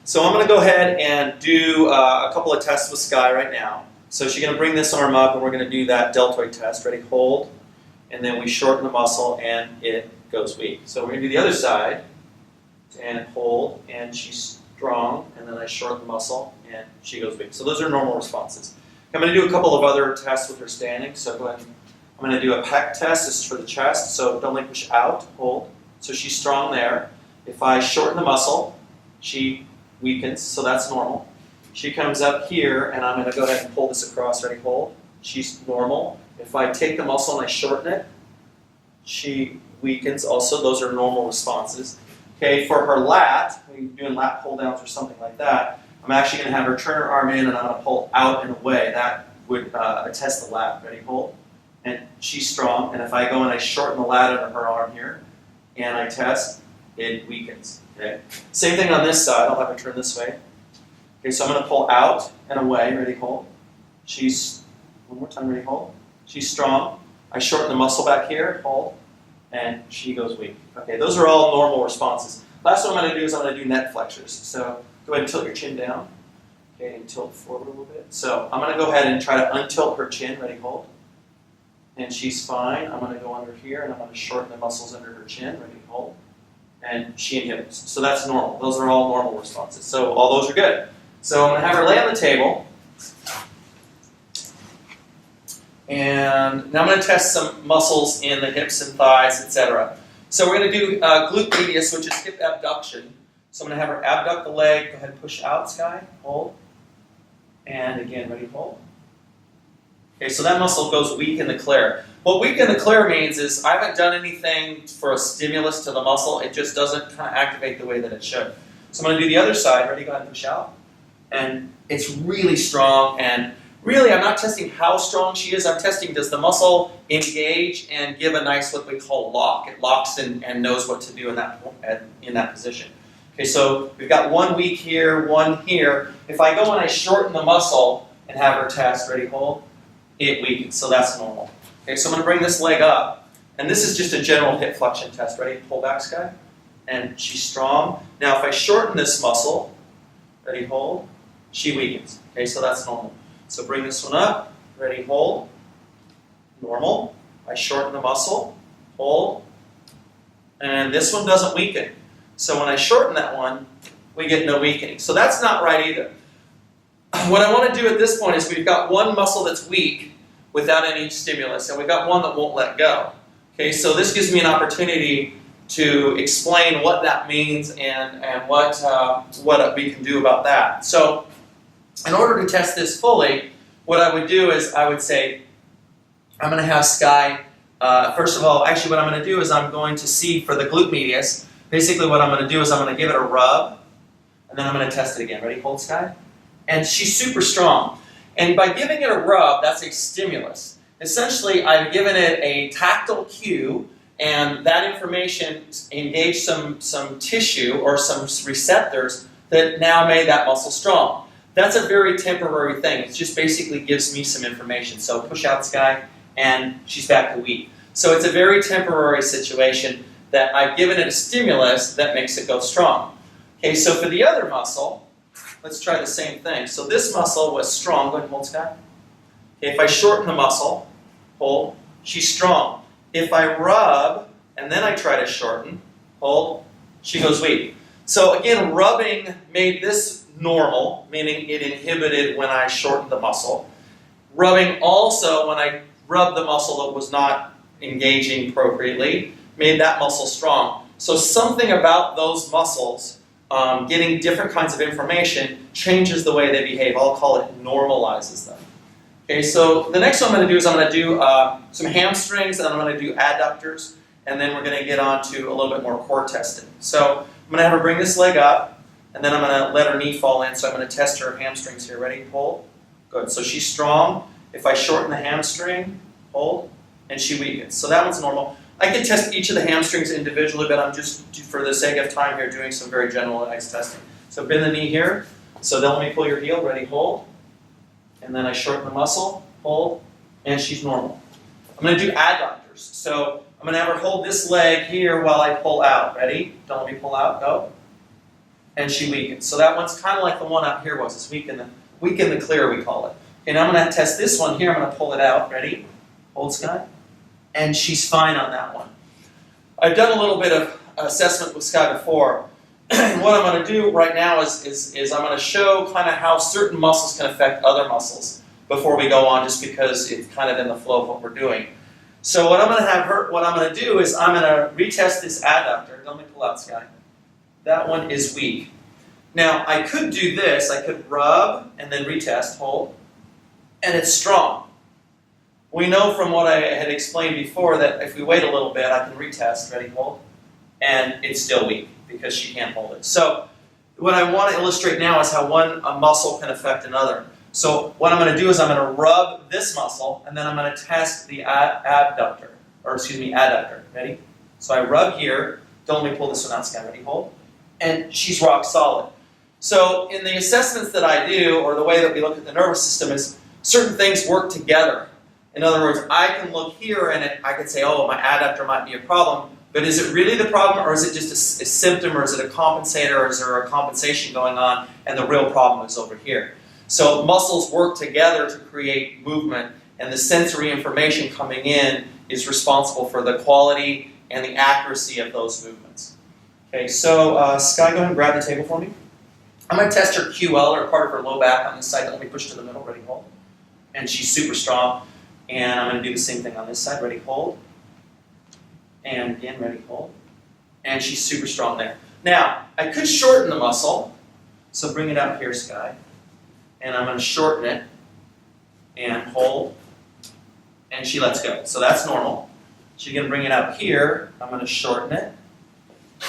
So I'm going to go ahead and do a couple of tests with Skye right now. So she's going to bring this arm up and we're going to do that deltoid test. Ready, hold. And then we shorten the muscle and it goes weak. So we're going to do the other side and hold and she's strong and then I shorten the muscle and she goes weak. So those are normal responses. I'm going to do a couple of other tests with her standing. So go ahead. I'm going to do a pec test. This is for the chest. So don't push out, hold. So she's strong there. If I shorten the muscle, she weakens, so that's normal. She comes up here, and I'm going to go ahead and pull this across. Ready, hold. She's normal. If I take the muscle and I shorten it, she weakens also. Those are normal responses. Okay, for her lat, when you're doing lat pull downs or something like that, I'm actually going to have her turn her arm in, and I'm going to pull out and away. That would attest the lat. Ready, hold. And she's strong, and if I go and I shorten the lat under her arm here, and I test, it weakens. Okay. Same thing on this side. I'll have her turn this way. Okay, so I'm going to pull out and away. Ready, hold. She's, one more time, ready, hold. She's strong. I shorten the muscle back here, hold, and she goes weak. Okay, those are all normal responses. Last one I'm going to do is I'm going to do neck flexors. So go ahead and tilt your chin down. Okay, and tilt forward a little bit. So I'm going to go ahead and try to untilt her chin. Ready, hold. And she's fine. I'm going to go under here and I'm going to shorten the muscles under her chin. Ready, hold. And she inhibits. So that's normal. Those are all normal responses. So all those are good. So I'm going to have her lay on the table. And now I'm going to test some muscles in the hips and thighs, etc. So we're going to do glute medius, which is hip abduction. So I'm going to have her abduct the leg. Go ahead and push out, Skye. Hold. And again, ready, hold. Okay, so that muscle goes weak in the clear. What weak in the clear means is I haven't done anything for a stimulus to the muscle. It just doesn't kind of activate the way that it should. So I'm going to do the other side. Ready? Go ahead and push out. And it's really strong. And really, I'm not testing how strong she is. I'm testing, does the muscle engage and give a nice, what we call lock. It locks and knows what to do in that position. Okay, so we've got one weak here, one here. If I go and I shorten the muscle and have her test, ready, hold, it weakens. So that's normal. Okay, so I'm going to bring this leg up. And this is just a general hip flexion test. Ready? Pull back, Skye. And she's strong. Now if I shorten this muscle, ready, hold, she weakens. Okay, so that's normal. So bring this one up. Ready, hold. Normal. I shorten the muscle. Hold. And this one doesn't weaken. So when I shorten that one, we get no weakening. So that's not right either. What I want to do at this point is we've got one muscle that's weak without any stimulus, and we've got one that won't let go. Okay, so this gives me an opportunity to explain what that means and what we can do about that. So in order to test this fully, what I would do is I would say, I'm going to have Skye, first of all, actually what I'm going to do is I'm going to see for the glute medius, basically what I'm going to do is I'm going to give it a rub, and then I'm going to test it again. Ready? Hold, Skye. And she's super strong. And by giving it a rub, that's a stimulus. Essentially, I've given it a tactile cue, and that information engaged some tissue or some receptors that now made that muscle strong. That's a very temporary thing. It just basically gives me some information. So push out, Skye, and she's back to weak. So it's a very temporary situation that I've given it a stimulus that makes it go strong. Okay, so for the other muscle, let's try the same thing. So this muscle was strong. Go ahead and hold, Skye. Okay, if I shorten the muscle, hold, she's strong. If I rub, and then I try to shorten, hold, she goes weak. So again, rubbing made this normal, meaning it inhibited when I shortened the muscle. Rubbing also, when I rubbed the muscle that was not engaging appropriately, made that muscle strong. So something about those muscles getting different kinds of information changes the way they behave. I'll call it normalizes them. Okay, so the next one I'm going to do is I'm going to do some hamstrings, and I'm going to do adductors, and then we're going to get on to a little bit more core testing. So I'm going to have her bring this leg up, and then I'm going to let her knee fall in, so I'm going to test her hamstrings here. Ready? Hold. Good. So she's strong. If I shorten the hamstring, hold, and she weakens. So that one's normal. I could test each of the hamstrings individually, but I'm just, for the sake of time here, doing some very generalized testing. So bend the knee here. So then let me pull your heel. Ready? Hold. And then I shorten the muscle. Hold. And she's normal. I'm going to do adductors. So I'm going to have her hold this leg here while I pull out. Ready? Don't let me pull out. Go. and she weakens. So that one's kind of like the one up here was. It's weak in the clear, we call it. Okay, now I'm going to test this one here. I'm going to pull it out. Ready? Hold, Sky. And she's fine on that one. I've done a little bit of assessment with Sky before. And what I'm going to do right now is I'm going to show kind of how certain muscles can affect other muscles before we go on, just because it's kind of in the flow of what we're doing. So what I'm going to do is I'm going to retest this adductor. Let me pull out, Sky. That one is weak. Now, I could do this. I could rub and then retest, hold, and it's strong. We know from what I had explained before that if we wait a little bit, I can retest, ready, hold, and it's still weak because she can't hold it. So what I want to illustrate now is how a muscle can affect another. So what I'm going to do is I'm going to rub this muscle, and then I'm going to test the adductor. Ready? So I rub here. Don't let me pull this one out, Sky. Ready, hold. And she's rock solid. So in the assessments that I do, or the way that we look at the nervous system, is certain things work together. In other words, I can look here and I can say, oh, my adductor might be a problem, but is it really the problem, or is it just a symptom, or is it a compensator, or is there a compensation going on, and the real problem is over here? So muscles work together to create movement, and the sensory information coming in is responsible for the quality and the accuracy of those movements. Okay, so Sky, go ahead and grab the table for me. I'm going to test her QL, or part of her low back on this side. Let me push to the middle. Ready, hold. And she's super strong. And I'm going to do the same thing on this side. Ready, hold. And again, ready, hold. And she's super strong there. Now, I could shorten the muscle. So bring it out here, Sky. And I'm going to shorten it. And hold. And she lets go. So that's normal. She's going to bring it out here. I'm going to shorten it.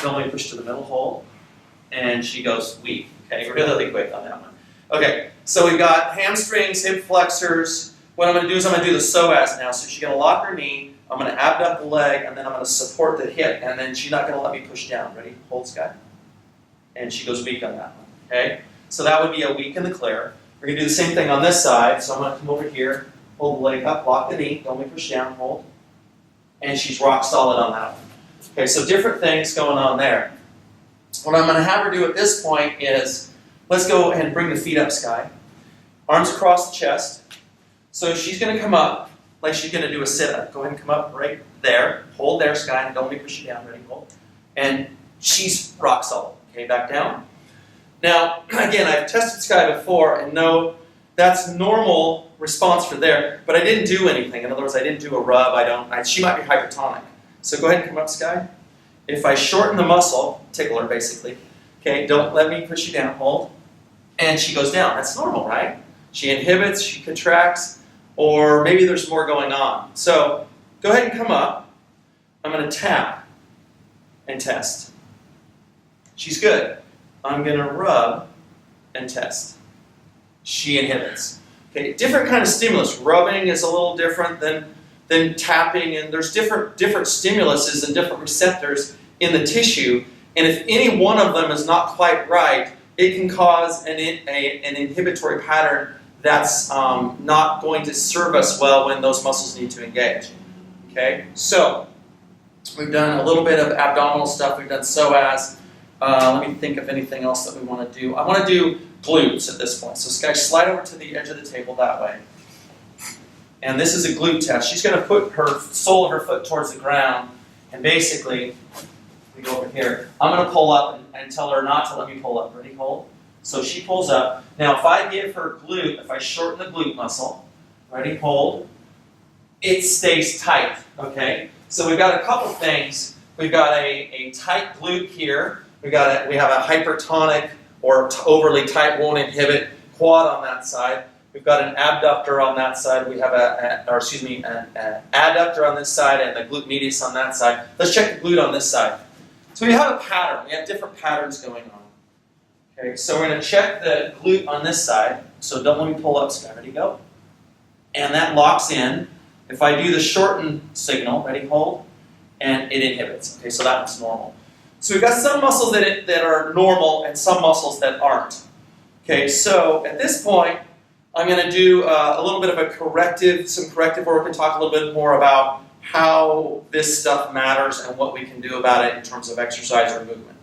Then let me push to the middle, hold. And she goes weak. Okay, really quick on that one. Okay, so we've got hamstrings, hip flexors. What I'm going to do is I'm going to do the psoas now. So she's going to lock her knee. I'm going to abduct the leg, and then I'm going to support the hip, and then she's not going to let me push down. Ready? Hold, Sky. And she goes weak on that one. Okay? So that would be a weak in the clear. We're going to do the same thing on this side. So I'm going to come over here, hold the leg up, lock the knee, don't let me push down, hold. And she's rock solid on that one. Okay, so different things going on there. What I'm going to have her do at this point is, let's go and bring the feet up, Sky. Arms across the chest. So she's going to come up like she's going to do a sit-up. Go ahead and come up right there. Hold there, Sky, and don't let me push you down. Ready, hold. And she's rock solid. Okay, back down. Now, again, I've tested Sky before and know that's normal response for there, but I didn't do anything. In other words, I didn't do a rub. She might be hypertonic. So go ahead and come up, Sky. If I shorten the muscle, tickle her basically, okay, don't let me push you down, hold, and she goes down. That's normal, right? She inhibits, she contracts, or maybe there's more going on. So go ahead and come up. I'm going to tap and test. She's good. I'm going to rub and test. She inhibits. Okay, different kind of stimulus. Rubbing is a little different than tapping, and there's different stimuluses and different receptors in the tissue, and if any one of them is not quite right, it can cause an inhibitory pattern that's not going to serve us well when those muscles need to engage. Okay, so we've done a little bit of abdominal stuff, we've done psoas. Let me think of anything else that we want to do. I want to do glutes at this point. So Sky, slide over to the edge of the table that way. And this is a glute test. She's going to put her sole of her foot towards the ground, and basically, we go over here. I'm going to pull up and tell her not to let me pull up. Ready, hold. So she pulls up. Now, if I give her glute, if I shorten the glute muscle, ready, hold, it stays tight. Okay. So we've got a couple things. We've got a tight glute here. We have a hypertonic or overly tight, won't inhibit quad on that side. We've got an abductor on that side. We have an adductor on this side and the glute medius on that side. Let's check the glute on this side. So we have a pattern. We have different patterns going on. Okay, so we're going to check the glute on this side. So don't let me pull up, Sky. Ready, go. And that locks in. If I do the shorten signal, ready, hold, and it inhibits. Okay, so that one's normal. So we've got some muscles that are normal and some muscles that aren't. Okay, so at this point, I'm going to do a little bit of some corrective work and talk a little bit more about how this stuff matters and what we can do about it in terms of exercise or movement.